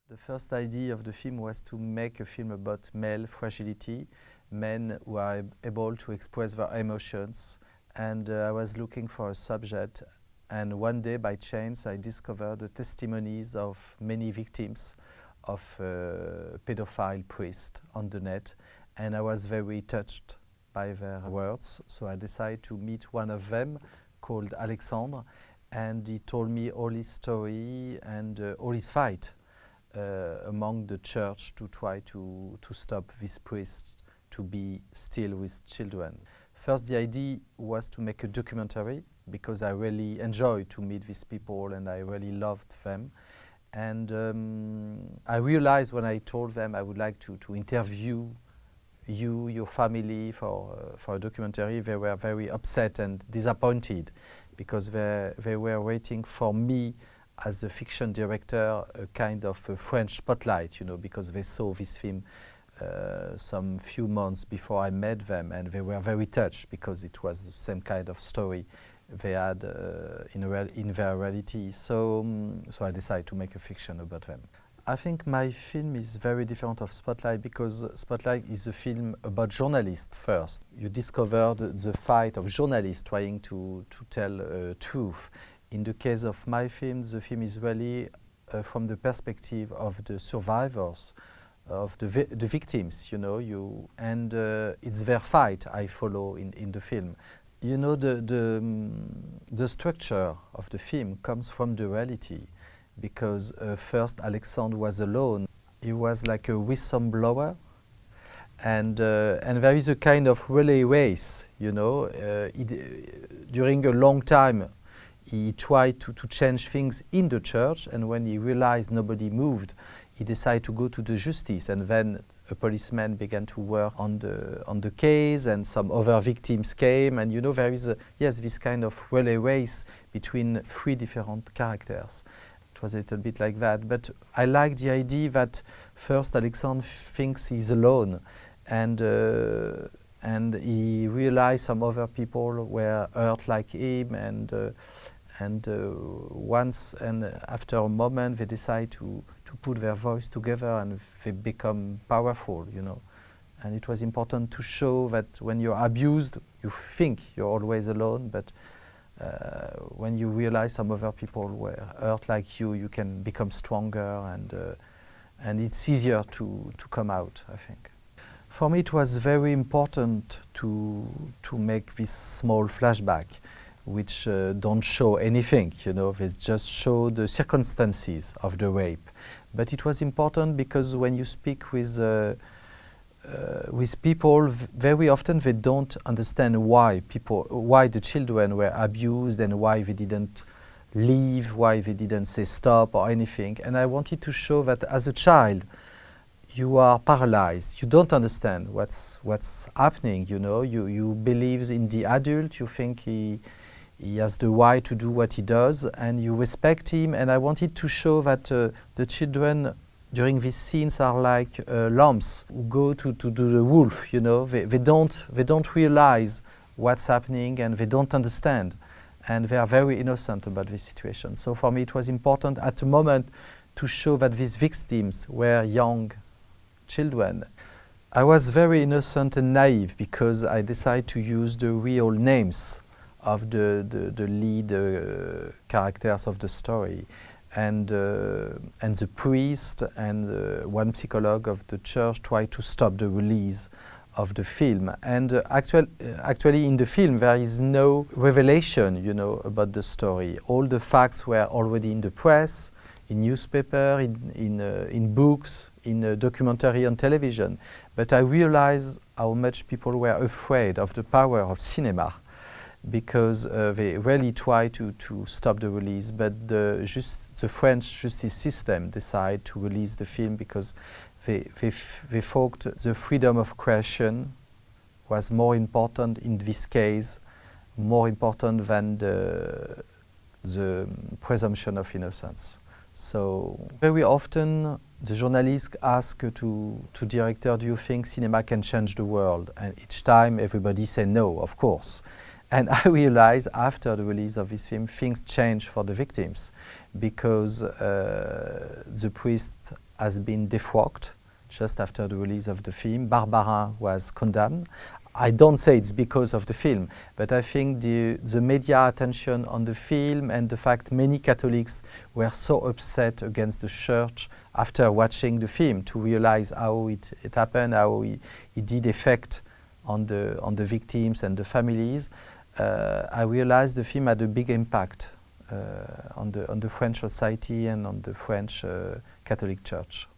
The first idea of the film was to make a film about male fragility, men who are able to express their emotions. And I was looking for a subject, and one day by chance I discovered the testimonies of many victims of pedophile priests on the net, and I was very touched by their words. So I decided to meet one of them called Alexandre, and he told me all his story and all his fight among the church to try to stop this priest to be still with children. First, the idea was to make a documentary because I really enjoyed to meet these people and I really loved them. And I realized when I told them I would like to interview you, your family for a documentary, they were very upset and disappointed because they were waiting for me as a fiction director, a kind of a French spotlight, you know, because they saw this film some few months before I met them, and they were very touched because it was the same kind of story they had in their reality. So I decided to make a fiction about them. I think my film is very different of Spotlight because Spotlight is a film about journalists first. You discover the fight of journalists trying to tell truth. In the case of my film, the film is really from the perspective of the survivors, of the victims, you know, and it's their fight I follow in the film. You know, the structure of the film comes from the reality, because first Alexandre was alone. He was like a whistleblower, and there is a kind of relay race, you know. During a long time he tried to change things in the church, and when he realized nobody moved, he decided to go to the justice, and then a policeman began to work on the case, and some other victims came, and you know, there is this kind of relay race between three different characters. It was a little bit like that, but I like the idea that first Alexandre thinks he's alone, and he realized some other people were hurt like him, and after a moment they decide to put their voice together and they become powerful, you know. And it was important to show that when you're abused, you think you're always alone, but when you realize some other people were hurt like you can become stronger, and it's easier to come out, I think. For me, it was very important to make this small flashback, which don't show anything, you know, they just show the circumstances of the rape. But it was important because when you speak with people, very often they don't understand why the children were abused and why they didn't leave, why they didn't say stop or anything. And I wanted to show that as a child, you are paralyzed. You don't understand what's happening, you know. You believe in the adult, you think he has the right to do what he does, and you respect him. And I wanted to show that the children during these scenes are like lambs who go to do the wolf, you know. They don't realize what's happening, and they don't understand, and they are very innocent about this situation. So for me it was important at the moment to show that these victims were young children. I was very innocent and naive because I decided to use the real names of the lead characters of the story, and the priest and one psychologist of the church tried to stop the release of the film. And actually in the film there is no revelation, you know, about the story. All the facts were already in the press, in newspaper, in books, in a documentary on television. But I realized how much people were afraid of the power of cinema, because they really tried to stop the release, but the French justice system decided to release the film because they thought the freedom of creation was more important in this case, more important than the presumption of innocence. So very often the journalists ask to director, do you think cinema can change the world? And each time everybody say no, of course. And I realized after the release of this film, things changed for the victims, because the priest has been defrocked just after the release of the film. Barbara was condemned. I don't say it's because of the film, but I think the media attention on the film and the fact many Catholics were so upset against the church after watching the film to realize how it happened, how it did affect on the victims and the families. I realized the film had a big impact on the French society and on the French Catholic Church.